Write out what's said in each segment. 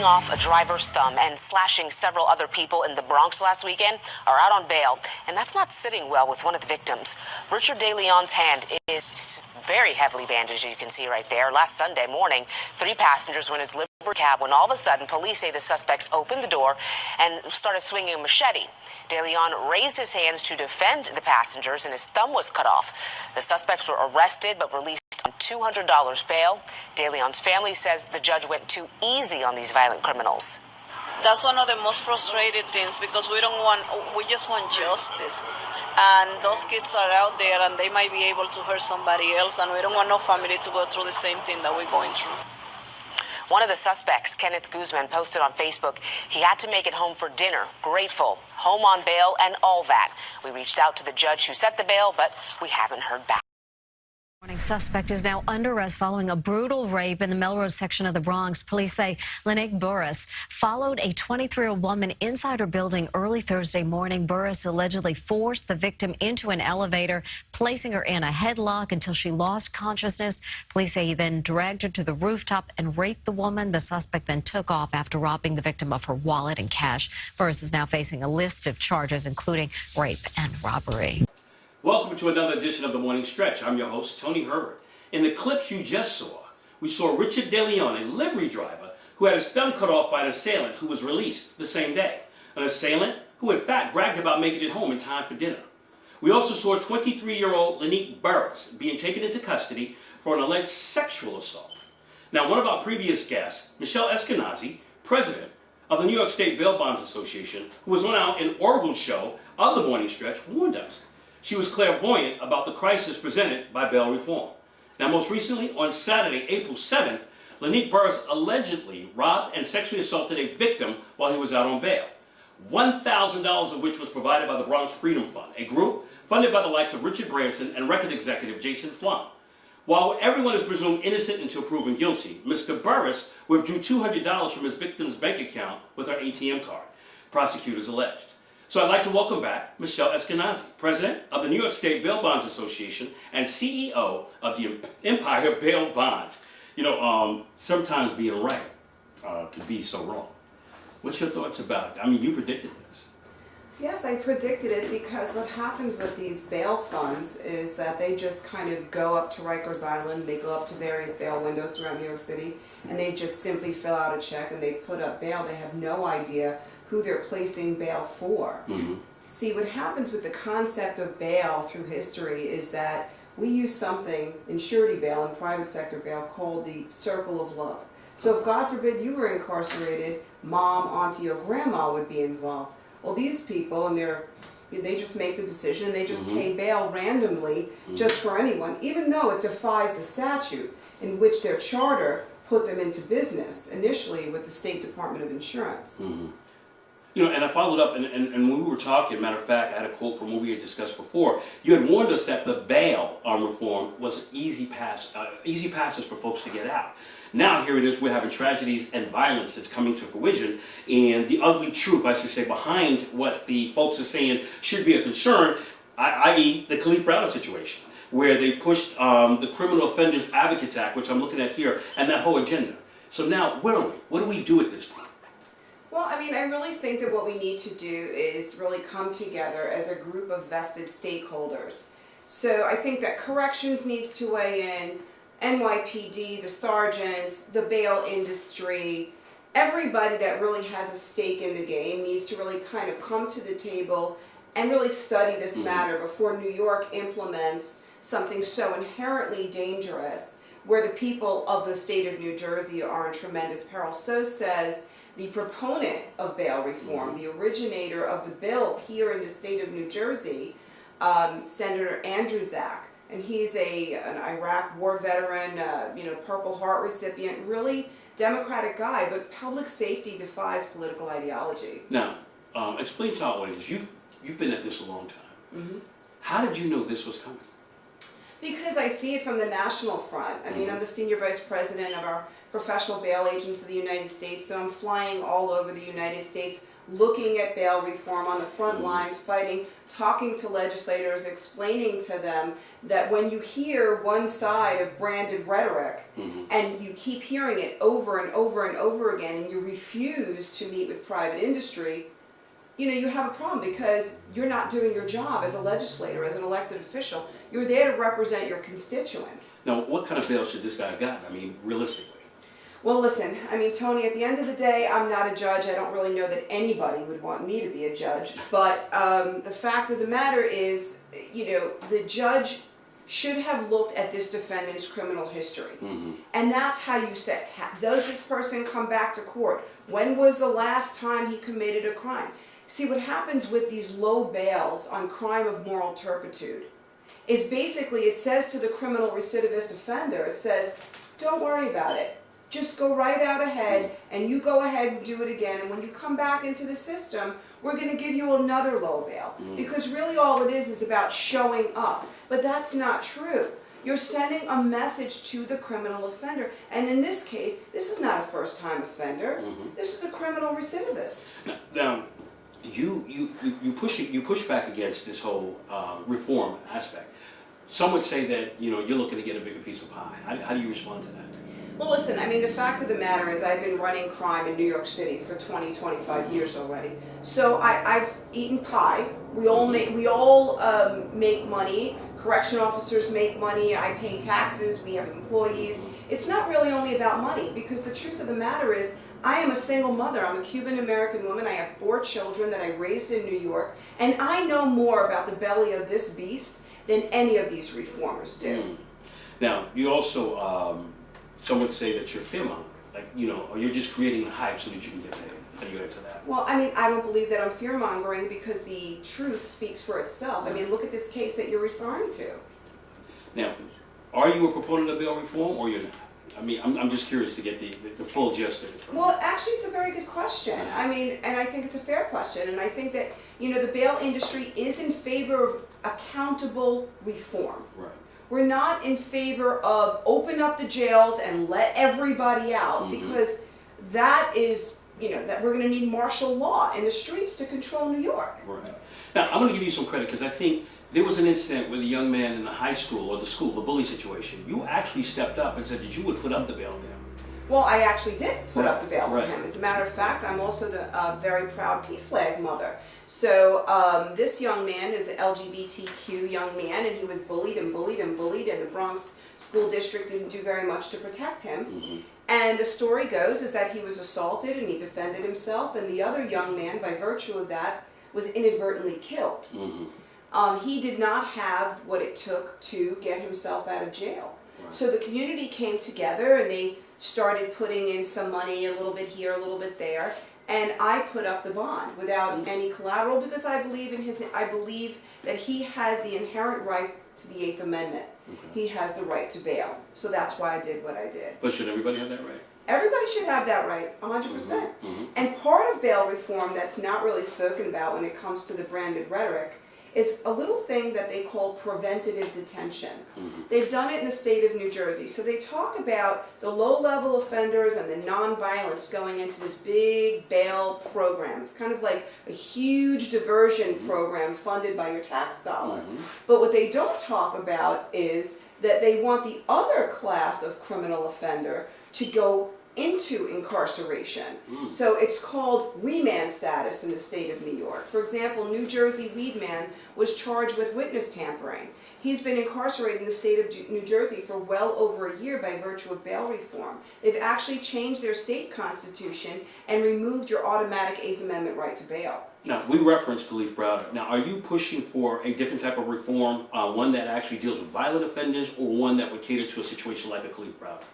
off a driver's thumb and slashing several other people in the Bronx last weekend are out on bail, and that's not sitting well with one of the victims. Richard DeLeon's hand is very heavily bandaged, as you can see right there. Last Sunday morning, 3 passengers were in his Liberty cab when all of a sudden police say the suspects opened the door and started swinging a machete. DeLeon raised his hands to defend the passengers and his thumb was cut off. The suspects were arrested but released on $200 bail. DeLeon's family says the judge went too easy on these violent criminals. That's one of the most frustrated things because we just want justice. And those kids are out there and they might be able to hurt somebody else, and we don't want no family to go through the same thing that we're going through. One of the suspects, Kenneth Guzman, posted on Facebook he had to make it home for dinner, grateful, home on bail, and all that. We reached out to the judge who set the bail, but we haven't heard back. Morning suspect is now under arrest following a brutal rape in the Melrose section of the Bronx. Police say Lynette Burris followed a 23-year-old woman inside her building early Thursday morning. Burris allegedly forced the victim into an elevator, placing her in a headlock until she lost consciousness. Police say he then dragged her to the rooftop and raped the woman. The suspect then took off after robbing the victim of her wallet and cash. Burris is now facing a list of charges, including rape and robbery. Welcome to another edition of The Morning Stretch. I'm your host, Tony Herbert. In the clips you just saw, we saw Richard DeLeon, a livery driver, who had his thumb cut off by an assailant who was released the same day. An assailant who, in fact, bragged about making it home in time for dinner. We also saw 23-year-old Lynette Burris being taken into custody for an alleged sexual assault. Now, one of our previous guests, Michelle Eskenazi, president of the New York State Bail Bonds Association, who was on our inaugural show of The Morning Stretch, warned us. She was clairvoyant about the crisis presented by bail reform. Now, most recently, on Saturday, April 7th, Lynette Burris allegedly robbed and sexually assaulted a victim while he was out on bail. $1,000 of which was provided by the Bronx Freedom Fund, a group funded by the likes of Richard Branson and record executive Jason Flum. While everyone is presumed innocent until proven guilty, Mr. Burris withdrew $200 from his victim's bank account with her ATM card, prosecutors alleged. So I'd like to welcome back Michelle Eskenazi, president of the New York State Bail Bonds Association and CEO of the Empire Bail Bonds. You know, sometimes being right could be so wrong. What's your thoughts about it? I mean, you predicted this. Yes, I predicted it because what happens with these bail funds is that they just kind of go up to Rikers Island, they go up to various bail windows throughout New York City, and they just simply fill out a check and they put up bail. They have no idea who they're placing bail for. Mm-hmm. See, what happens with the concept of bail through history is that we use something in surety bail and private sector bail called the circle of love. So if God forbid you were incarcerated, mom, auntie, or grandma would be involved. Well, these people, and they just make the decision, they just pay bail randomly just for anyone, even though it defies the statute in which their charter put them into business initially with the State Department of Insurance. Mm-hmm. You know, and I followed up, and when we were talking, matter of fact, I had a quote from what we had discussed before. You had warned us that the bail reform was an easy passes for folks to get out. Now here it is, we're having tragedies and violence that's coming to fruition, and the ugly truth, I should say, behind what the folks are saying should be a concern, i.e. the Kalief Browder situation, where they pushed the Criminal Offenders Advocates Act, which I'm looking at here, and that whole agenda. So now, where are we? What do we do at this point? Well, I mean, I really think that what we need to do is really come together as a group of vested stakeholders. So I think that corrections needs to weigh in, NYPD, the sergeants, the bail industry, everybody that really has a stake in the game needs to really kind of come to the table and really study this matter before New York implements something so inherently dangerous where the people of the state of New Jersey are in tremendous peril. So says the proponent of bail reform, the originator of the bill here in the state of New Jersey, Senator Andrew Zak. And he's an Iraq war veteran, Purple Heart recipient, really democratic guy, but public safety defies political ideology. Now, explain to our audience, you've been at this a long time. How did you know this was coming? Because I see it from the national front. I mean, I'm the senior vice president of our professional bail agents of the United States, so I'm flying all over the United States looking at bail reform on the front lines, fighting, talking to legislators, explaining to them that when you hear one side of branded rhetoric and you keep hearing it over and over and over again and you refuse to meet with private industry, you have a problem because you're not doing your job as a legislator, as an elected official. You're there to represent your constituents. Now, what kind of bail should this guy have gotten? I mean, realistically. Well, listen, Tony, at the end of the day, I'm not a judge. I don't really know that anybody would want me to be a judge. But the fact of the matter is, the judge should have looked at this defendant's criminal history. And that's how you say, does this person come back to court? When was the last time he committed a crime? See, what happens with these low bails on crime of moral turpitude is basically it says to the criminal recidivist offender, it says, don't worry about it. Just go right out ahead and you go ahead and do it again. And when you come back into the system, we're going to give you another low bail. Because really all it is about showing up. But that's not true. You're sending a message to the criminal offender. And in this case, this is not a first-time offender. This is a criminal recidivist. Now, you push back against this whole reform aspect. Some would say that you're looking to get a bigger piece of pie. How do you respond to that? Well, listen, the fact of the matter is I've been running crime in New York City for 25 years already. So I've eaten pie. We all make money. Correction officers make money. I pay taxes. We have employees. It's not really only about money because the truth of the matter is I am a single mother. I'm a Cuban-American woman. I have 4 children that I raised in New York. And I know more about the belly of this beast than any of these reformers do. Now, you also... some would say that you're fear-mongering, or you're just creating a hype so that you can get paid. How do you answer that? Well, I don't believe that I'm fear-mongering because the truth speaks for itself. Look at this case that you're referring to. Now, are you a proponent of bail reform or you're not? I'm just curious to get the full gist of it. Well, actually, it's a very good question. And I think it's a fair question. And I think that, the bail industry is in favor of accountable reform. Right. We're not in favor of open up the jails and let everybody out because that is, that we're going to need martial law in the streets to control New York. Right. Now, I'm going to give you some credit because I think there was an incident with a young man in the high school or the bully situation. You actually stepped up and said that you would put up the bail there. Well, I actually did put up the bail for Right. him. As a matter of fact, I'm also the very proud PFLAG mother. So this young man is an LGBTQ young man, and he was bullied, and the Bronx School District didn't do very much to protect him. And the story goes is that he was assaulted, and he defended himself, and the other young man, by virtue of that, was inadvertently killed. He did not have what it took to get himself out of jail. Right. So the community came together, and they started putting in some money, a little bit here, a little bit there, and I put up the bond without any collateral because I believe that he has the inherent right to the 8th Amendment. He has the right to bail. So that's why I did what I did. But should everybody have that right? Everybody should have that right, 100%. And part of bail reform that's not really spoken about when it comes to the branded rhetoric is a little thing that they call preventative detention. They've done it in the state of New Jersey. So they talk about the low-level offenders and the nonviolence going into this big bail program. It's kind of like a huge diversion program funded by your tax dollar. But what they don't talk about is that they want the other class of criminal offender to go into incarceration. So it's called remand status in the state of New York. For example, New Jersey Weedman was charged with witness tampering. He's been incarcerated in the state of New Jersey for well over a year by virtue of bail reform. They've actually changed their state constitution and removed your automatic 8th Amendment right to bail. Now, we referenced Kalief Browder. Now, are you pushing for a different type of reform, one that actually deals with violent offenders or one that would cater to a situation like a Kalief Browder?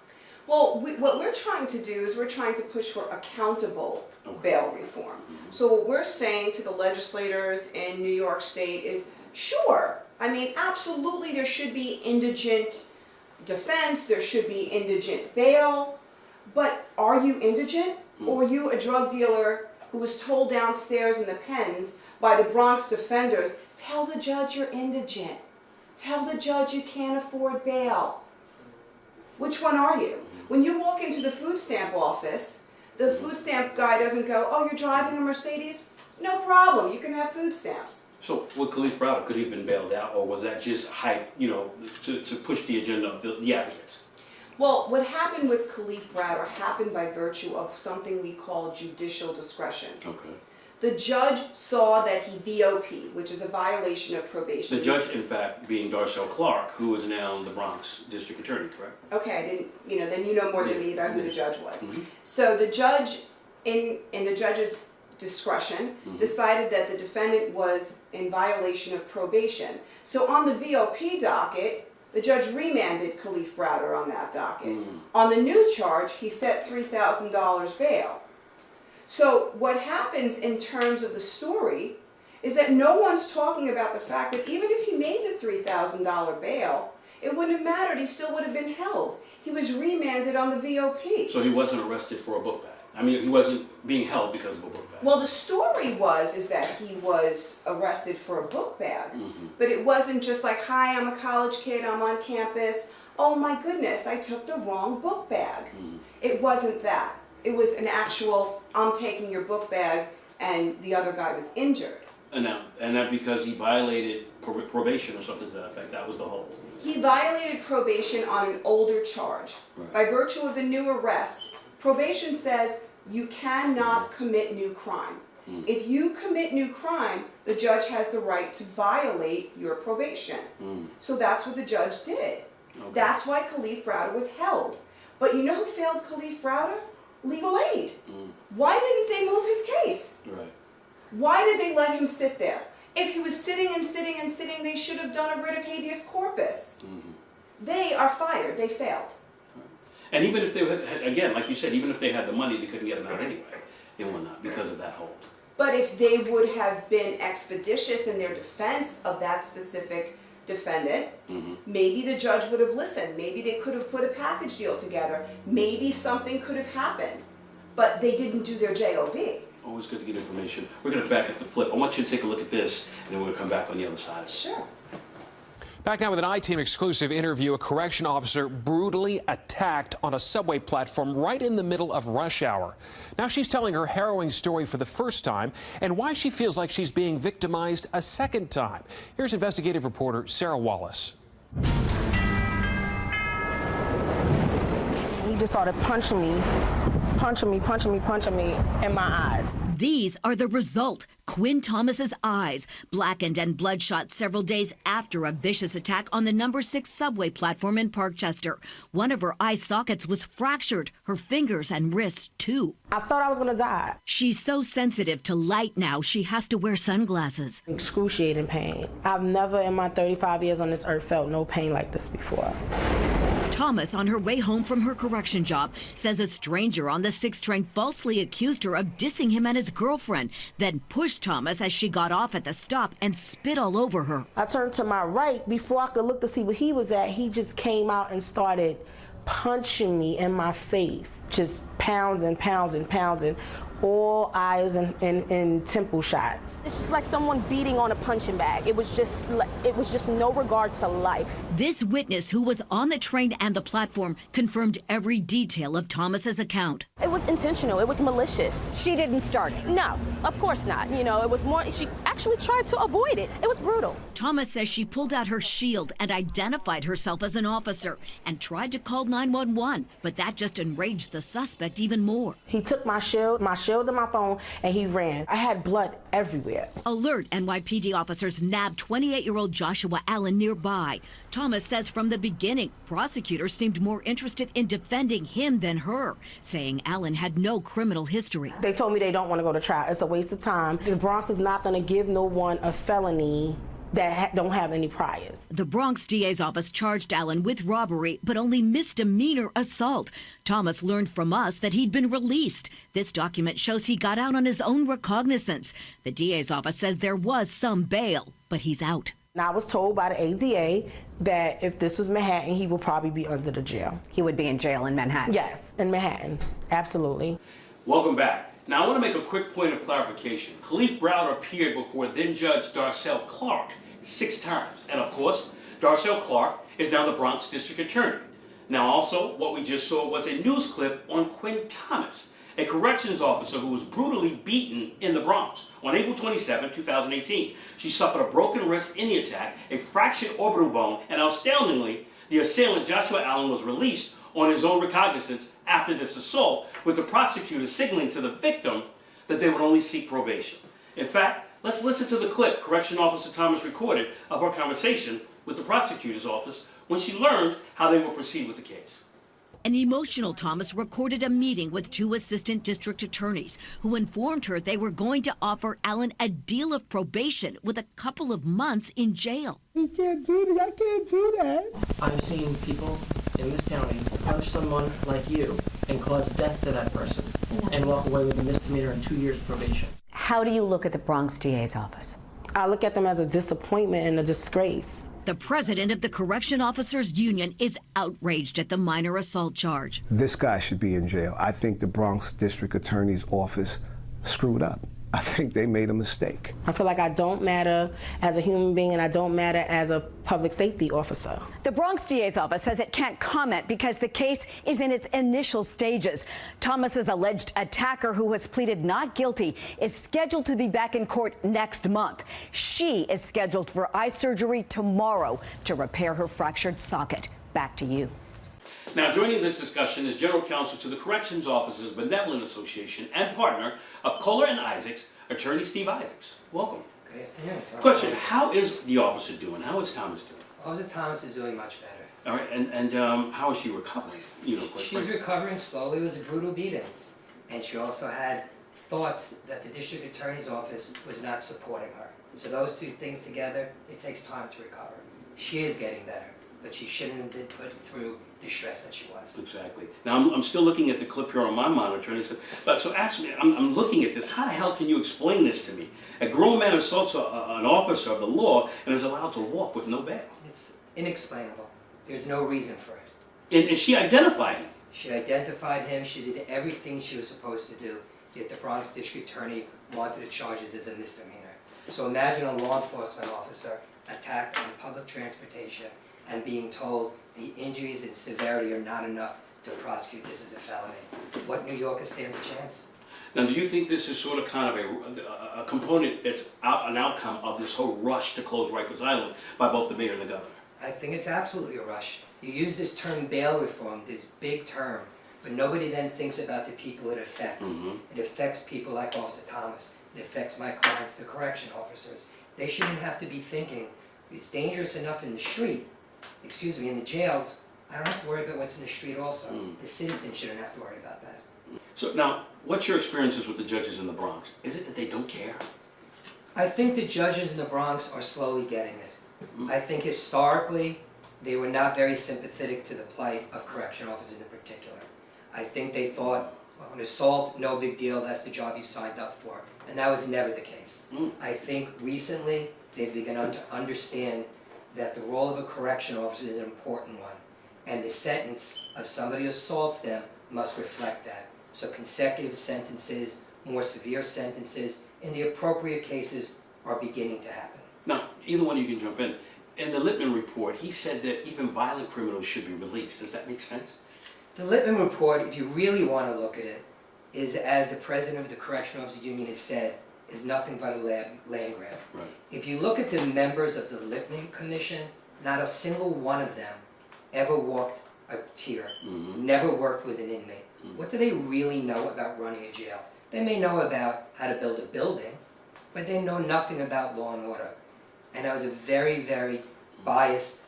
Well, what we're trying to do is we're trying to push for accountable bail reform. So what we're saying to the legislators in New York State is, sure, absolutely there should be indigent defense, there should be indigent bail, but are you indigent? Or are you a drug dealer who was told downstairs in the pens by the Bronx defenders, tell the judge you're indigent, tell the judge you can't afford bail? Which one are you? When you walk into the food stamp office, The food stamp guy doesn't go, oh, you're driving a Mercedes? No problem, you can have food stamps. So with Kalief Browder, could he have been bailed out, or was that just hype, you know, to push the agenda of the advocates? Well, what happened with Kalief Browder happened by virtue of something we call judicial discretion. Okay. The judge saw that he VOP, which is a violation of probation. The judge, in fact, being Darcel Clark, who is now the Bronx District Attorney, correct? Okay, I didn't, then you know more than me about who the judge was. Mm-hmm. So the judge, in the judge's discretion, decided that the defendant was in violation of probation. So on the VOP docket, the judge remanded Kalief Browder on that docket. On the new charge, he set $3,000 bail. So what happens in terms of the story is that no one's talking about the fact that even if he made the $3,000 bail, it wouldn't have mattered, he still would have been held. He was remanded on the VOP. So he wasn't arrested for a book bag. I mean, he wasn't being held because of a book bag. Well, the story is that he was arrested for a book bag, but it wasn't just like, hi, I'm a college kid, I'm on campus. Oh my goodness, I took the wrong book bag. It wasn't that. It was an actual, I'm taking your book bag, and the other guy was injured. And that because he violated probation or something to that effect. That was the whole. He violated probation on an older charge. Right. By virtue of the new arrest, probation says you cannot commit new crime. If you commit new crime, the judge has the right to violate your probation. So that's what the judge did. Okay. That's why Kalief Browder was held. But you know who failed Kalief Browder? Legal aid. Why didn't they move his case? Right. Why did they let him sit there? If he was sitting and sitting and sitting, they should have done a writ of habeas corpus. They are fired. They failed. And even if they had, again, like you said, even if they had the money, they couldn't get him out anyway. They will not because of that hold. But if they would have been expeditious in their defense of that specific defendant, maybe the judge would have listened. Maybe they could have put a package deal together. Maybe something could have happened. But they didn't do their JOB. Always good to get information. We're going to back up the flip. I want you to take a look at this, and then we're going to come back on the other side. Sure. Back now with an I-Team exclusive interview. A correction officer brutally attacked on a subway platform right in the middle of rush hour. Now she's telling her harrowing story for the first time and why she feels like she's being victimized a second time. Here's investigative reporter Sarah Wallace. He just started punching me in my eyes. These are the result. Quinn Thomas's eyes, blackened and bloodshot several days after a vicious attack on the number 6 subway platform in Parkchester. One of her eye sockets was fractured, her fingers and wrists too. I thought I was gonna die. She's so sensitive to light now, she has to wear sunglasses. Excruciating pain. I've never in my 35 years on this earth felt no pain like this before. Thomas, on her way home from her correction job, says a stranger on the 6 train falsely accused her of dissing him and his girlfriend, then pushed Thomas as she got off at the stop and spit all over her. I turned to my right. Before I could look to see where he was at, he just came out and started punching me in my face, just pounds and pounds and pounds, and all eyes and temple shots. It's just like someone beating on a punching bag. It was just no regard to life. This witness, who was on the train and the platform, confirmed every detail of Thomas's account. It was intentional. It was malicious. She didn't start it. No, of course not. You know, it was more, she actually tried to avoid it. It was brutal. Thomas says she pulled out her shield and identified herself as an officer and tried to call 911, but that just enraged the suspect even more. He took my shield and my phone, and he ran. I had blood everywhere. Alert NYPD officers nabbed 28-year-old Joshua Allen nearby. Thomas says from the beginning, prosecutors seemed more interested in defending him than her, saying Allen had no criminal history. They told me they don't want to go to trial. It's a waste of time. The Bronx is not going to give no one a felony that don't have any priors. The Bronx DA's office charged Allen with robbery, but only misdemeanor assault. Thomas learned from us that he'd been released. This document shows he got out on his own recognizance. The DA's office says there was some bail, but he's out. Now, I was told by the ADA that if this was Manhattan, he would probably be under the jail. He would be in jail in Manhattan? Yes, in Manhattan, absolutely. Welcome back. Now, I want to make a quick point of clarification. Kalief Browder appeared before then-Judge Darcel Clark 6 times. And of course, Darcel Clark is now the Bronx District Attorney. Now also, what we just saw was a news clip on Quinn Thomas. a corrections officer who was brutally beaten in the Bronx on April 27, 2018. She suffered a broken wrist in the attack, a fractured orbital bone, and astoundingly, the assailant, Joshua Allen, was released on his own recognizance after this assault, with the prosecutor signaling to the victim that they would only seek probation. In fact, let's listen to the clip Correction Officer Thomas recorded of her conversation with the prosecutor's office when she learned how they would proceed with the case. An emotional Thomas recorded a meeting with two assistant district attorneys who informed her they were going to offer Allen a deal of probation with a couple of months in jail. You can't do that. I can't do that. I've seen people in this county punch someone like you and cause death to that person and walk away with a misdemeanor and 2 years probation. How do you look at the Bronx DA's office? I look at them as a disappointment and a disgrace. The president of the Correction Officers Union is outraged at the minor assault charge. This guy should be in jail. I think the Bronx District Attorney's office screwed up. I think they made a mistake. I feel like I don't matter as a human being and I don't matter as a public safety officer. The Bronx DA's office says it can't comment because the case is in its initial stages. Thomas's alleged attacker, who has pleaded not guilty, is scheduled to be back in court next month. She is scheduled for eye surgery tomorrow to repair her fractured socket. Back to you. Now, joining this discussion is General Counsel to the Corrections Officers Benevolent Association and partner of Kohler and Isaacs, Attorney Steve Isaacs. Welcome. Good afternoon. Question, how is the officer doing? How is Thomas doing? Officer Thomas is doing much better. All right, and how is she recovering? She's recovering slowly. It was a brutal beating. And she also had thoughts that the district attorney's office was not supporting her. So those two things together, it takes time to recover. She is getting better, but she shouldn't have been put through the stress that she was. Exactly. Now, I'm still looking at the clip here on my monitor, and so ask me, I'm looking at this, how the hell can you explain this to me? A grown man assaults an officer of the law and is allowed to walk with no bail. It's inexplainable. There's no reason for it. And she identified him. She identified him. She did everything she was supposed to do, yet the Bronx district attorney wanted the charges as a misdemeanor. So imagine a law enforcement officer attacked on public transportation and being told the injuries and severity are not enough to prosecute this as a felony. What New Yorker stands a chance? Now, do you think this is sort of kind of a component that's an outcome of this whole rush to close Rikers Island by both the mayor and the governor? I think it's absolutely a rush. You use this term bail reform, this big term, but nobody then thinks about the people it affects. It affects people like Officer Thomas. It affects my clients, the correction officers. They shouldn't have to be thinking, it's dangerous enough in the street, in the jails, I don't have to worry about what's in the street also. The citizens shouldn't have to worry about that. So now, what's your experiences with the judges in the Bronx? Is it that they don't care? I think the judges in the Bronx are slowly getting it. I think historically, they were not very sympathetic to the plight of correction officers in particular. I think they thought, well, an assault, no big deal, that's the job you signed up for. And that was never the case. I think recently, they've begun to understand that the role of a correction officer is an important one. And the sentence of somebody who assaults them must reflect that. So consecutive sentences, more severe sentences, in the appropriate cases are beginning to happen. Now, either one of you can jump in. In the Lippman report, he said that even violent criminals should be released. Does that make sense? The Lippman report, if you really want to look at it, is, as the president of the Correction Officers Union has said, is nothing but a land grab. Right. If you look at the members of the Lippman Commission, not a single one of them ever walked a tier, never worked with an inmate. What do they really know about running a jail? They may know about how to build a building, but they know nothing about law and order. And that was a very, very biased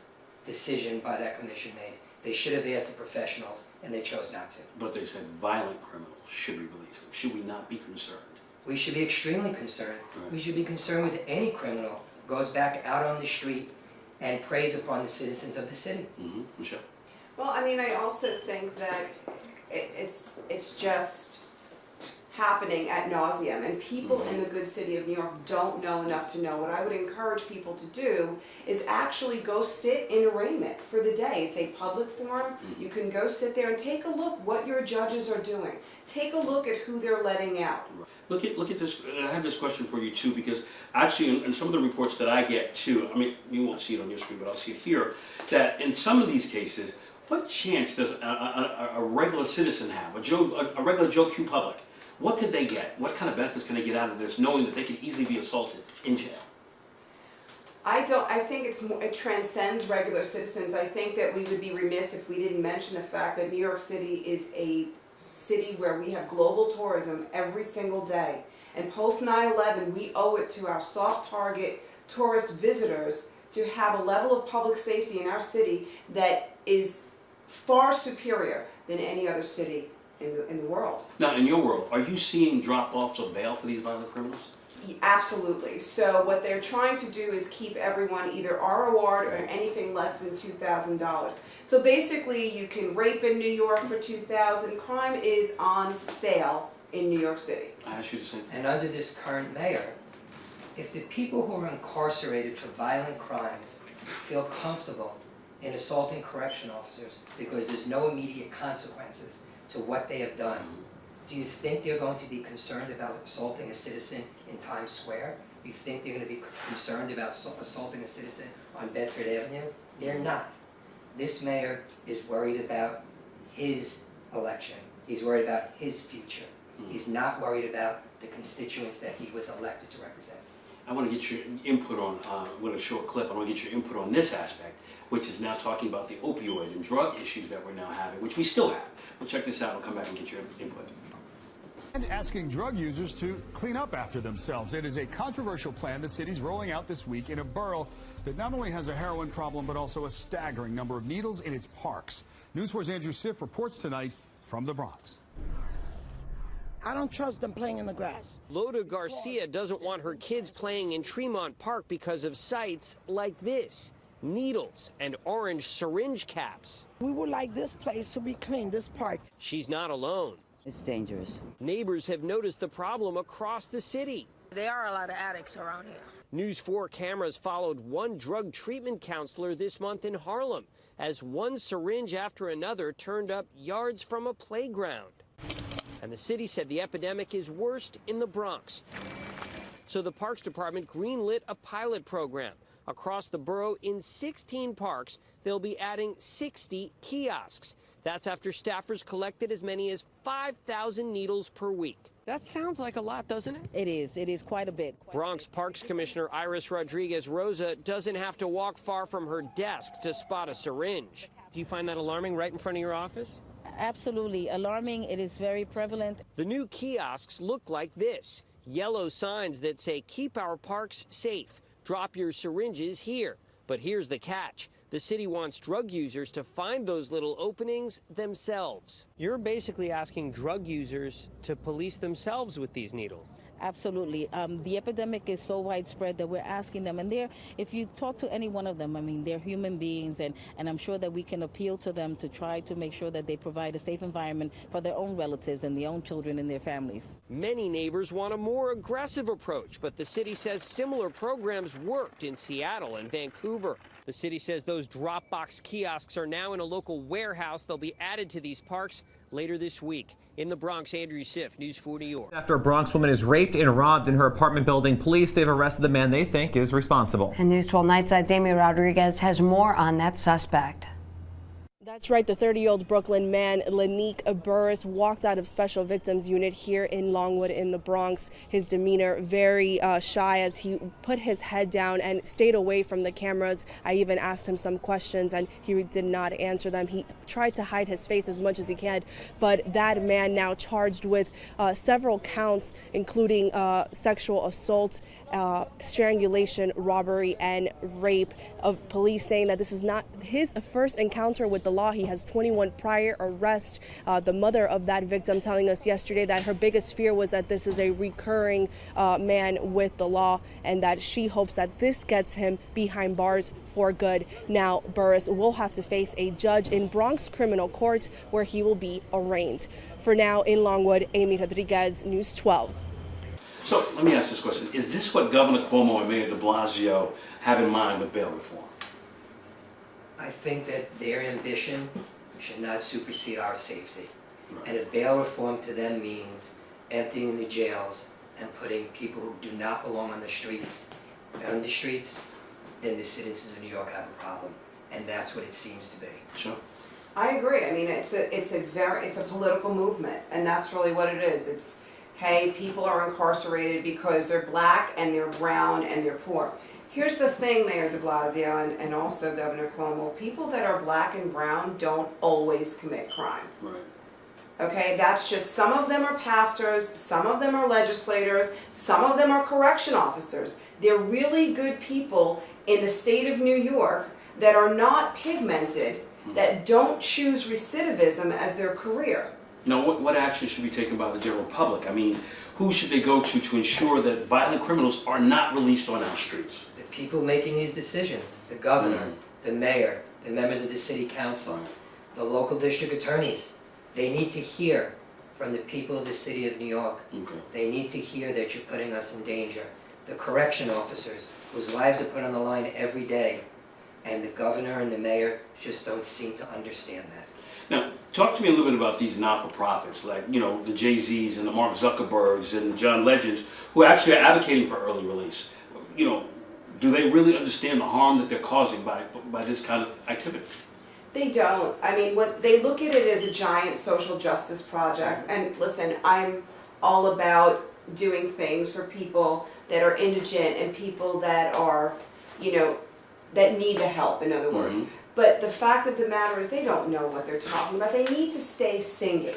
decision by that commission made. They should have asked the professionals, and they chose not to. But they said violent criminals should be released. Should we not be concerned? We should be extremely concerned. Right. We should be concerned with any criminal who goes back out on the street and preys upon the citizens of the city. Michelle? Well, I mean, I also think that it's just happening ad nauseum, and people in the good city of New York don't know enough to know. What I would encourage people to do is actually go sit in arraignment for the day. It's a public forum. You can go sit there and take a look what your judges are doing. Take a look at who they're letting out. Look at this, and I have this question for you too, because actually in some of the reports that I get too, I mean, you won't see it on your screen, but I'll see it here, that in some of these cases, What chance does a regular citizen have, a regular Joe Q public? What could they get? What kind of benefits can they get out of this, knowing that they could easily be assaulted in jail? I think it transcends regular citizens. I think that we would be remiss if we didn't mention the fact that New York City is a city where we have global tourism every single day. And post 9/11, we owe it to our soft target tourist visitors to have a level of public safety in our city that is far superior than any other city in the world. Now, in your world, are you seeing drop-offs of bail for these violent criminals? Absolutely. So what they're trying to do is keep everyone either ROR'd or anything less than $2,000. So basically, you can rape in New York for $2,000. Crime is on sale in New York City. I ask you the same thing. And under this current mayor, if the people who are incarcerated for violent crimes feel comfortable in assaulting correction officers because there's no immediate consequences to what they have done, do you think they're going to be concerned about assaulting a citizen in Times Square? Do you think they're going to be concerned about assaulting a citizen on Bedford Avenue? They're not. This mayor is worried about his election. He's worried about his future. He's not worried about the constituents that he was elected to represent. I want to get your input on, with a short clip, I want to get your input on this aspect, which is now talking about the opioid and drug issues that we're now having, which we still have. We'll check this out and we'll come back and get your input. And asking drug users to clean up after themselves. It is a controversial plan the city's rolling out this week in a borough that not only has a heroin problem, but also a staggering number of needles in its parks. News 4's Andrew Siff reports tonight from the Bronx. I don't trust them playing in the grass. Loda Garcia doesn't want her kids playing in Tremont Park because of sights like this. Needles and orange syringe caps. We would like this place to be clean, this park. She's not alone. It's dangerous. Neighbors have noticed the problem across the city. There are a lot of addicts around here. News 4 cameras followed one drug treatment counselor this month in Harlem as one syringe after another turned up yards from a playground. And the city said the epidemic is worst in the Bronx. So the Parks Department greenlit a pilot program. Across the borough in 16 parks, they'll be adding 60 kiosks. That's after staffers collected as many as 5,000 needles per week. That sounds like a lot, doesn't it? It is. It is quite a bit. Bronx Parks Commissioner Iris Rodriguez Rosa doesn't have to walk far from her desk to spot a syringe. Do you find that alarming right in front of your office? Absolutely alarming. It is very prevalent. The new kiosks look like this. Yellow signs that say, "Keep our parks safe. Drop your syringes here." But here's the catch. The city wants drug users to find those little openings themselves. You're basically asking drug users to police themselves with these needles. Absolutely. The epidemic is so widespread that we're asking them, and if you talk to any one of them, I mean, they're human beings, and I'm sure that we can appeal to them to try to make sure that they provide a safe environment for their own relatives and their own children and their families. Many neighbors want a more aggressive approach, but the city says similar programs worked in Seattle and Vancouver. The city says those drop box kiosks are now in a local warehouse. They'll be added to these parks later this week. In the Bronx, Andrew Siff, News 4 New York. After a Bronx woman is raped and robbed in her apartment building, police, they've arrested the man they think is responsible. And News 12 Nightside's Amy Rodriguez has more on that suspect. That's right. The 30-year-old Brooklyn man, Lanique Burris, walked out of Special Victims Unit here in Longwood in the Bronx. His demeanor very shy as he put his head down and stayed away from the cameras. I even asked him some questions and he did not answer them. He tried to hide his face as much as he can, but that man now charged with several counts, including sexual assault, strangulation, robbery, and rape. Of police saying that this is not his first encounter with the law. He has 21 prior arrests. The mother of that victim telling us yesterday that her biggest fear was that this is a recurring man with the law, and that she hopes that this gets him behind bars for good. Now Burris will have to face a judge in Bronx criminal court where he will be arraigned. For now, in Longwood, Amy Rodriguez, News 12. So let me ask this question. Is this what Governor Cuomo and Mayor de Blasio have in mind with bail reform? I think that their ambition should not supersede our safety. And if bail reform to them means emptying the jails and putting people who do not belong on the streets, then the citizens of New York have a problem. And that's what it seems to be. Sure. I agree. I mean, it's a political movement, and that's really what it is. It's, hey, people are incarcerated because they're black and they're brown and they're poor. Here's the thing, Mayor de Blasio and also Governor Cuomo, people that are black and brown don't always commit crime. Right. Okay, that's just, some of them are pastors, some of them are legislators, some of them are correction officers. They're really good people in the state of New York that are not pigmented, that don't choose recidivism as their career. Now, what action should be taken by the general public? I mean, who should they go to ensure that violent criminals are not released on our streets? The people making these decisions, the governor, the mayor, the members of the city council, the local district attorneys. They need to hear from the people of the city of New York. Okay. They need to hear that you're putting us in danger. The correction officers, whose lives are put on the line every day, and the governor and the mayor just don't seem to understand that. Now, talk to me a little bit about these not-for-profits, like, you know, the Jay-Z's and the Mark Zuckerbergs and John Legends, who actually are advocating for early release. You know, do they really understand the harm that they're causing by this kind of activity? They don't. I mean, what they look at it as a giant social justice project. And listen, I'm all about doing things for people that are indigent and people that are, you know, that need the help, in other words. But the fact of the matter is they don't know what they're talking about. They need to stay singing.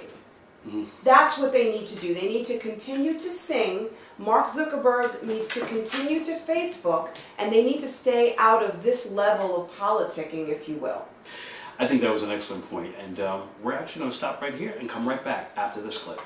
That's what they need to do. They need to continue to sing. Mark Zuckerberg needs to continue to Facebook, and they need to stay out of this level of politicking, if you will. I think that was an excellent point, and we're actually going to stop right here and come right back after this clip.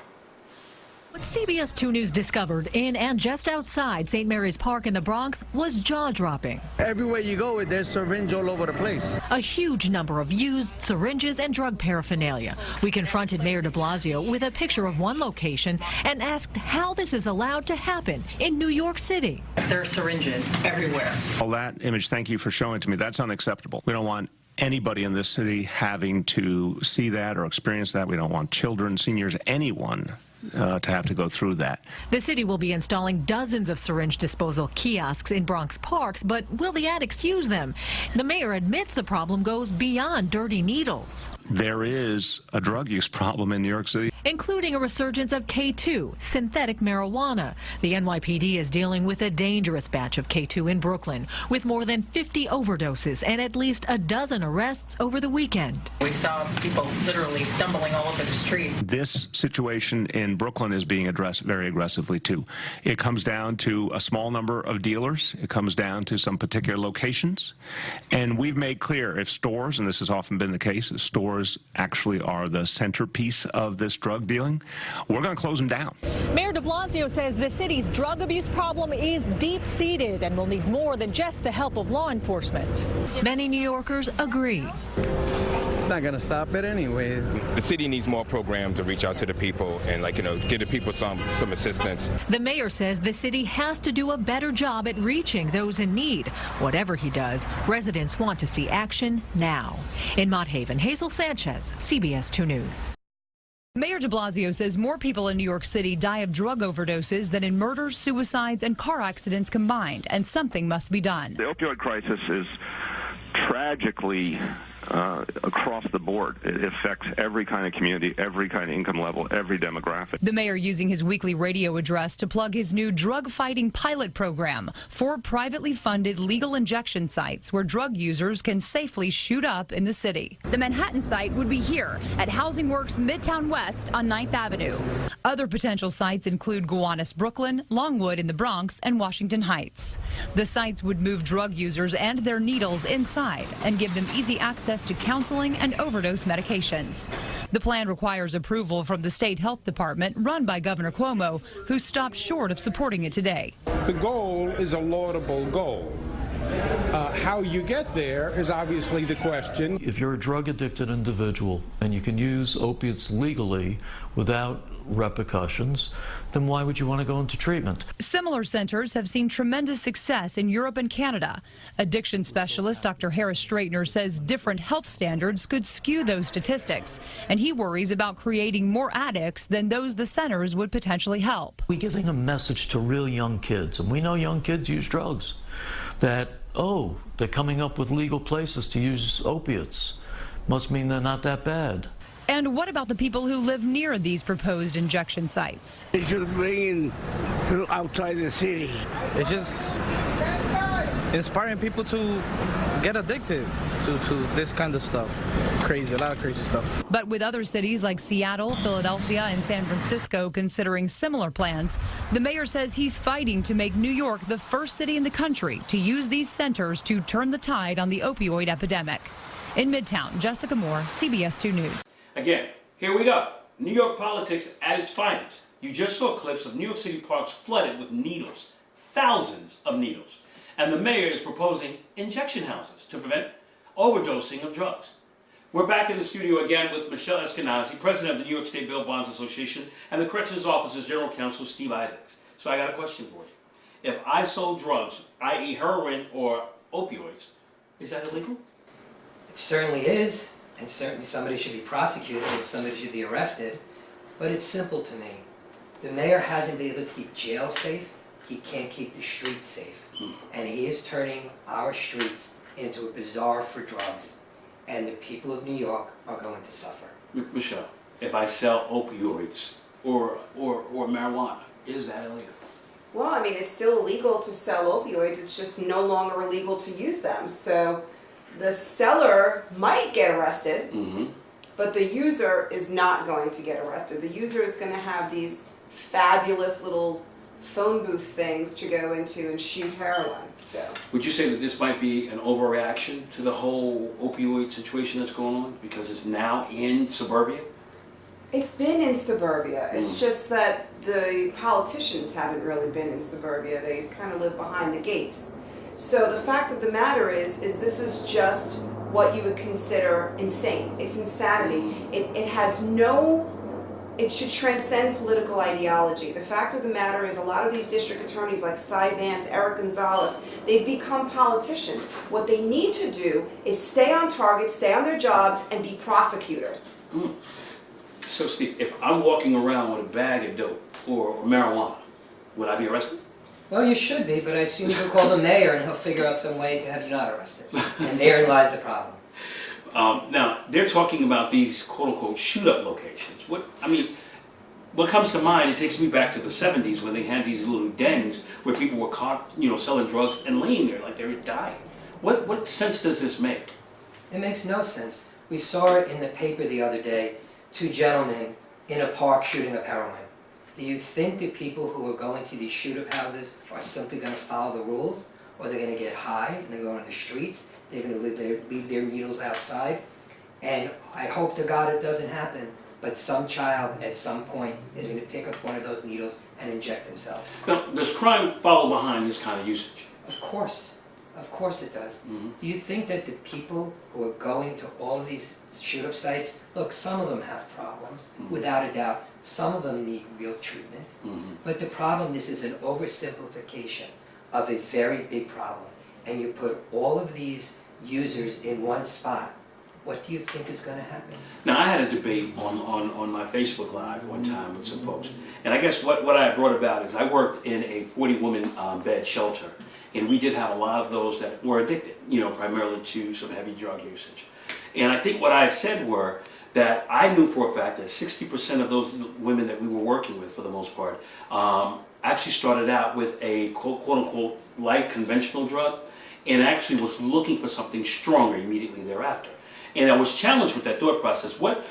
What CBS 2 News discovered in and just outside St. Mary's Park in the Bronx was jaw-dropping. Everywhere you go, there's syringe all over the place. A huge number of used syringes and drug paraphernalia. We confronted Mayor de Blasio with a picture of one location and asked how this is allowed to happen in New York City. There are syringes everywhere. Well, that image, thank you for showing it to me. That's unacceptable. We don't want anybody in this city having to see that or experience that. We don't want children, seniors, anyone to have to go through that. The city will be installing dozens of syringe disposal kiosks in Bronx parks, but will the addicts use them? The mayor admits the problem goes beyond dirty needles. There is a drug use problem in New York City, including a resurgence of K2, synthetic marijuana. The NYPD is dealing with a dangerous batch of K2 in Brooklyn, with more than 50 overdoses and at least a dozen arrests over the weekend. We saw people literally stumbling all over the streets. This situation in Brooklyn is being addressed very aggressively, too. It comes down to a small number of dealers. It comes down to some particular locations. And we've made clear if stores, and this has often been the case, if stores actually are the centerpiece of this drug dealing, we're going to close them down. Mayor de Blasio says the city's drug abuse problem is deep-seated and will need more than just the help of law enforcement. Many New Yorkers agree. It's not going to stop it anyways. The city needs more programs to reach out to the people and, like, you know, give the people some assistance. The mayor says the city has to do a better job at reaching those in need. Whatever he does, residents want to see action now. In Mott Haven, Hazel Sanchez, CBS 2 News. Mayor de Blasio says more people in New York City die of drug overdoses than in murders, suicides, and car accidents combined, and something must be done. The opioid crisis is tragically across the board. It affects every kind of community, every kind of income level, every demographic. The mayor using his weekly radio address to plug his new drug-fighting pilot program, 4 privately funded legal injection sites where drug users can safely shoot up in the city. The Manhattan site would be here at Housing Works Midtown West on 9th Avenue. Other potential sites include Gowanus, Brooklyn, Longwood in the Bronx, and Washington Heights. The sites would move drug users and their needles inside and give them easy access to counseling and overdose medications. The plan requires approval from the state health department run by Governor Cuomo, who stopped short of supporting it today. The goal is a laudable goal. How you get there is obviously the question. If you're a drug-addicted individual and you can use opiates legally without repercussions, then why would you want to go into treatment? Similar centers have seen tremendous success in Europe and Canada. Addiction specialist Dr. Harris Straightner says different health standards could skew those statistics, and he worries about creating more addicts than those the centers would potentially help. We're giving a message to real young kids, and we know young kids use drugs, that, oh, they're coming up with legal places to use opiates. must mean they're not that bad. And what about the people who live near these proposed injection sites? They should bring in to outside the city. It's just inspiring people to get addicted to this kind of stuff. Crazy, a lot of crazy stuff. But with other cities like Seattle, Philadelphia, and San Francisco considering similar plans, the mayor says he's fighting to make New York the first city in the country to use these centers to turn the tide on the opioid epidemic. In Midtown, Jessica Moore, CBS 2 News. Again, here we go. New York politics at its finest. You just saw clips of New York City parks flooded with needles, thousands of needles. And the mayor is proposing injection houses to prevent overdosing of drugs. We're back in the studio again with Michelle Eskenazi, president of the New York State Bail Bonds Association, and the Corrections Office's General Counsel, Steve Isaacs. So I got a question for you. If I sold drugs, i.e. heroin or opioids, is that illegal? It certainly is, and certainly somebody should be prosecuted and somebody should be arrested, but it's simple to me. The mayor hasn't been able to keep jail safe, he can't keep the streets safe. And he is turning our streets into a bazaar for drugs, and the people of New York are going to suffer. Michelle, if I sell opioids or marijuana, is that illegal? Well, I mean, it's still illegal to sell opioids, it's just no longer illegal to use them. So the seller might get arrested, but the user is not going to get arrested. The user is going to have these fabulous little phone booth things to go into and shoot heroin. So would you say that this might be an overreaction to the whole opioid situation that's going on because it's now in suburbia? It's been in suburbia. It's just that the politicians haven't really been in suburbia. They kind of live behind the gates. So the fact of the matter is this is just what you would consider insane. It's insanity. It has no, it should transcend political ideology. The fact of the matter is a lot of these district attorneys like Cy Vance, Eric Gonzalez, they've become politicians. What they need to do is stay on target, stay on their jobs, and be prosecutors. So Steve, if I'm walking around with a bag of dope or marijuana, would I be arrested? Well, you should be, but I assume you'll call the mayor and he'll figure out some way to have you not arrested. And therein lies the problem. Now, they're talking about these quote-unquote shoot-up locations. What comes to mind, it takes me back to the 70s when they had these little dens where people were caught, selling drugs and laying there like they were dying. What sense does this make? It makes no sense. We saw it in the paper the other day, 2 gentlemen in a park shooting up heroin. Do you think the people who are going to these shoot-up houses are simply going to follow the rules? Or they're going to get high and they're going on the streets? They're going to leave their needles outside? And I hope to God it doesn't happen, but some child at some point is going to pick up one of those needles and inject themselves. Now, does crime follow behind this kind of usage? Of course it does. Do you think that the people who are going to all of these shoot-up sites, look, some of them have problems, without a doubt. Some of them need real treatment. But the problem, this is an oversimplification of a very big problem. And you put all of these users in one spot. What do you think is going to happen? Now, I had a debate on my Facebook Live one time with some folks. And I guess what I brought about is I worked in a 40-woman bed shelter. And we did have a lot of those that were addicted, primarily to some heavy drug usage. And I think what I said were that I knew for a fact that 60% of those women that we were working with, for the most part, actually started out with a quote-unquote light conventional drug and actually was looking for something stronger immediately thereafter. And I was challenged with that thought process. What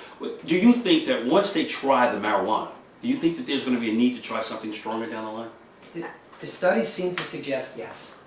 do you think that once they try the marijuana, do you think that there's going to be a need to try something stronger down the line? The studies seem to suggest yes.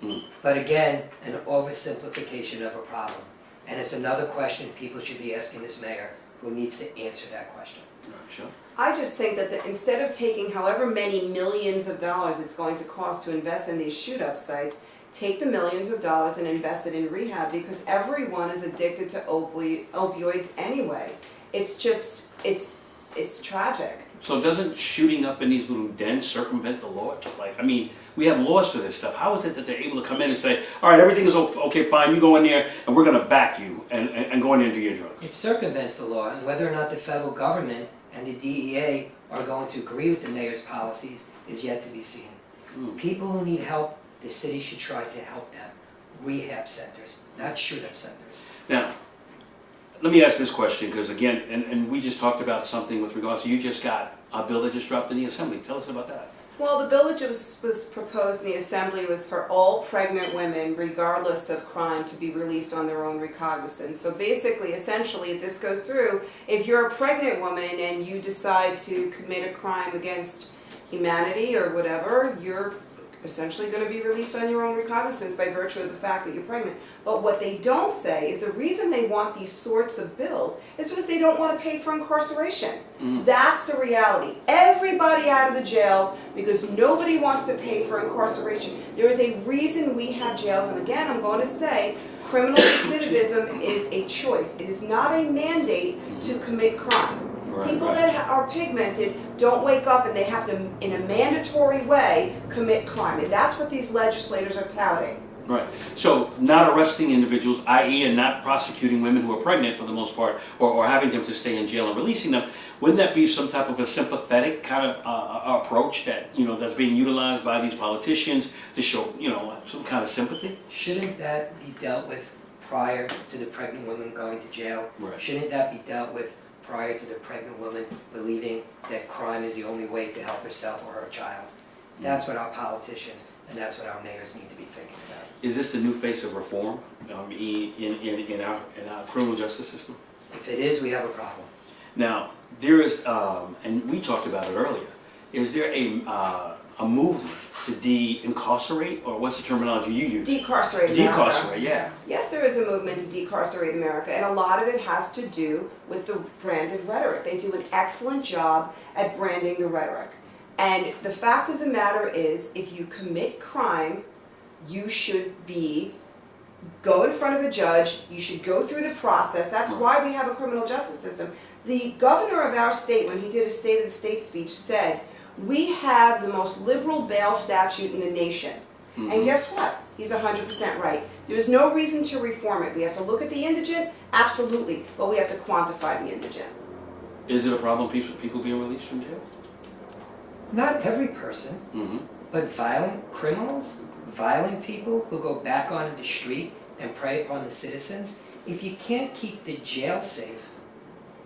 But again, an oversimplification of a problem. And it's another question people should be asking this mayor, who needs to answer that question. Sure. I just think that instead of taking however many millions of dollars it's going to cost to invest in these shoot-up sites, take the millions of dollars and invest it in rehab, because everyone is addicted to opioids anyway. It's just, it's tragic. So doesn't shooting up in these little dens circumvent the law? We have laws for this stuff. How is it that they're able to come in and say, all right, everything is okay, fine, you go in there and we're going to back you and go in there and do your drugs? It circumvents the law, and whether or not the federal government and the DEA are going to agree with the mayor's policies is yet to be seen. People who need help, the city should try to help them. Rehab centers, not shoot-up centers. Now, let me ask this question, because again, and we just talked about something with regards to, you just got a bill that just dropped in the Assembly. Tell us about that. Well, the bill that was proposed in the Assembly was for all pregnant women, regardless of crime, to be released on their own recognizance. So basically, essentially, if this goes through, if you're a pregnant woman and you decide to commit a crime against humanity or whatever, you're essentially going to be released on your own recognizance by virtue of the fact that you're pregnant. But what they don't say is the reason they want these sorts of bills is because they don't want to pay for incarceration. That's the reality. Everybody out of the jails because nobody wants to pay for incarceration. There is a reason we have jails, and again, I'm going to say, criminal recidivism is a choice. It is not a mandate to commit crime. People that are pigmented don't wake up and they have to, in a mandatory way, commit crime. And that's what these legislators are touting. Right. So not arresting individuals, i.e. and not prosecuting women who are pregnant for the most part, or having them to stay in jail and releasing them, wouldn't that be some type of a sympathetic kind of approach that, that's being utilized by these politicians to show, some kind of sympathy? Shouldn't that be dealt with prior to the pregnant woman going to jail? Right. Shouldn't that be dealt with prior to the pregnant woman believing that crime is the only way to help herself or her child? That's what our politicians and that's what our mayors need to be thinking about. Is this the new face of reform in our criminal justice system? If it is, we have a problem. Now, there is, and we talked about it earlier, is there a movement to de-incarcerate, or what's the terminology you use? Decarcerate America. Decarcerate, yeah. Yes, there is a movement to decarcerate America, and a lot of it has to do with the branded rhetoric. They do an excellent job at branding the rhetoric. And the fact of the matter is, if you commit crime, you should go in front of a judge, you should go through the process. That's why we have a criminal justice system. The governor of our state, when he did a State of the State speech, said, we have the most liberal bail statute in the nation. And guess what? He's 100% right. There's no reason to reform it. We have to look at the indigent, absolutely, but we have to quantify the indigent. Is it a problem, people being released from jail? Not every person, but violent criminals, violent people who go back onto the street and prey upon the citizens. If you can't keep the jail safe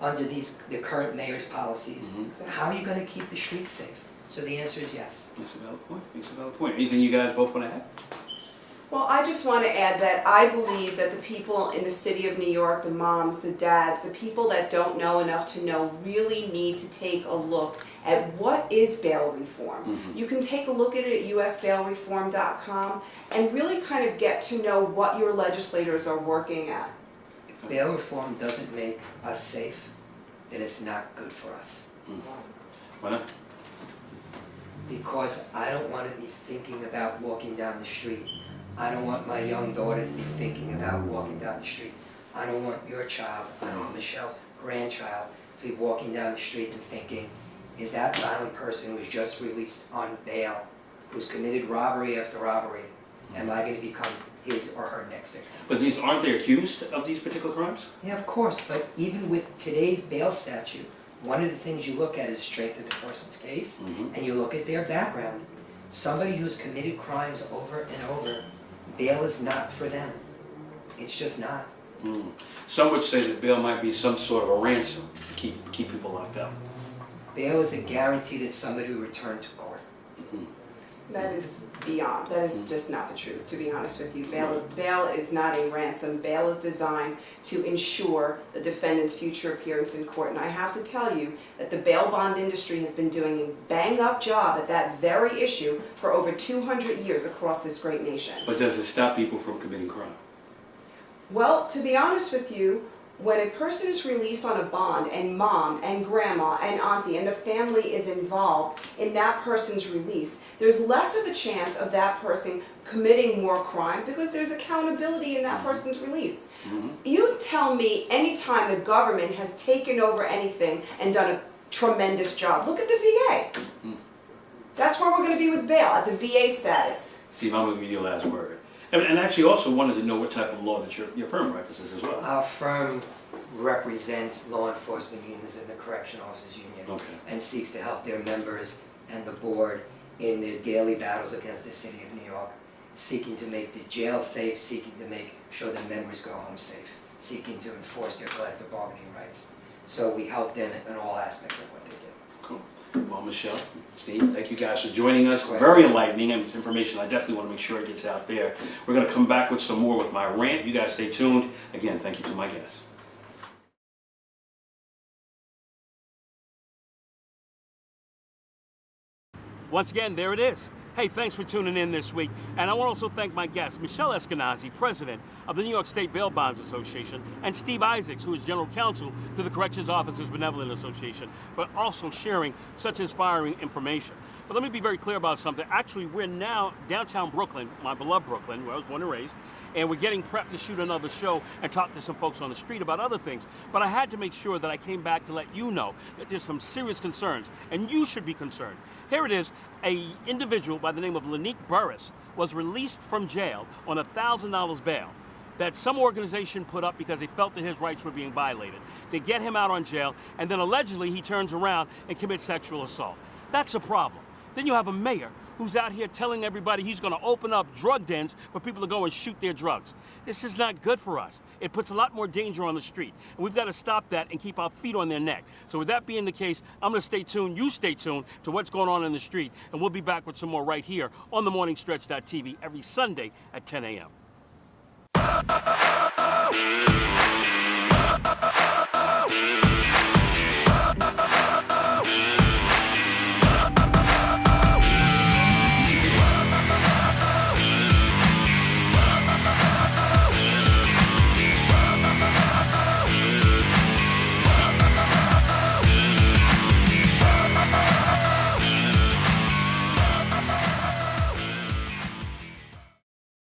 under the current mayor's policies, how are you going to keep the streets safe? So the answer is yes. That's a valid point. That's a valid point. Anything you guys both want to add? Well, I just want to add that I believe that the people in the city of New York, the moms, the dads, the people that don't know enough to know really need to take a look at what is bail reform. You can take a look at it at usbailreform.com and really kind of get to know what your legislators are working at. If bail reform doesn't make us safe, then it's not good for us. Why not? Because I don't want to be thinking about walking down the street. I don't want my young daughter to be thinking about walking down the street. I don't want your child, I don't want Michelle's grandchild to be walking down the street and thinking, is that violent person who was just released on bail, who's committed robbery after robbery, am I going to become his or her next victim? But aren't they accused of these particular crimes? Yeah, of course, but even with today's bail statute, one of the things you look at is straight to the person's case, and you look at their background. Somebody who's committed crimes over and over, bail is not for them. It's just not. Some would say that bail might be some sort of a ransom to keep people locked up. Bail is a guarantee that somebody will return to court. That is beyond. That is just not the truth, to be honest with you. Bail is not a ransom. Bail is designed to ensure the defendant's future appearance in court. And I have to tell you that the bail bond industry has been doing a bang-up job at that very issue for over 200 years across this great nation. But does it stop people from committing crime? Well, to be honest with you, when a person is released on a bond and mom and grandma and auntie and the family is involved in that person's release, there's less of a chance of that person committing more crime because there's accountability in that person's release. You tell me any time the government has taken over anything and done a tremendous job. Look at the VA. That's where we're going to be with bail, at the VA status. Steve, I'm going to give you your last word. And actually also wanted to know what type of law that your firm practices as well. Our firm represents law enforcement unions and the Correction Officers Union and seeks to help their members and the board in their daily battles against the city of New York, seeking to make the jail safe, seeking to make sure the members go home safe. seeking to enforce their collective bargaining rights. So we help them in all aspects of what they do. Cool. Well, Michelle, Steve, thank you guys for joining us. Very enlightening, and it's information I definitely want to make sure it gets out there. We're going to come back with some more with my rant. You guys stay tuned. Again, thank you to my guests. Once again, there it is. Hey, thanks for tuning in this week. And I want to also thank my guests, Michelle Eskenazi, president of the New York State Bail Bonds Association, and Steve Isaacs, who is general counsel to the Corrections Officers Benevolent Association, for also sharing such inspiring information. But let me be very clear about something. Actually, we're now downtown Brooklyn, my beloved Brooklyn, where I was born and raised, and we're getting prepped to shoot another show and talk to some folks on the street about other things. But I had to make sure that I came back to let you know that there's some serious concerns, and you should be concerned. Here it is. An individual by the name of Lanique Burris was released from jail on $1,000 bail that some organization put up because they felt that his rights were being violated. They get him out on jail, and then allegedly he turns around and commits sexual assault. That's a problem. Then you have a mayor who's out here telling everybody he's going to open up drug dens for people to go and shoot their drugs. This is not good for us. It puts a lot more danger on the street, and we've got to stop that and keep our feet on their neck. So with that being the case, I'm going to stay tuned, you stay tuned to what's going on in the street, and we'll be back with some more right here on TheMorningStretch.tv every Sunday at 10 a.m.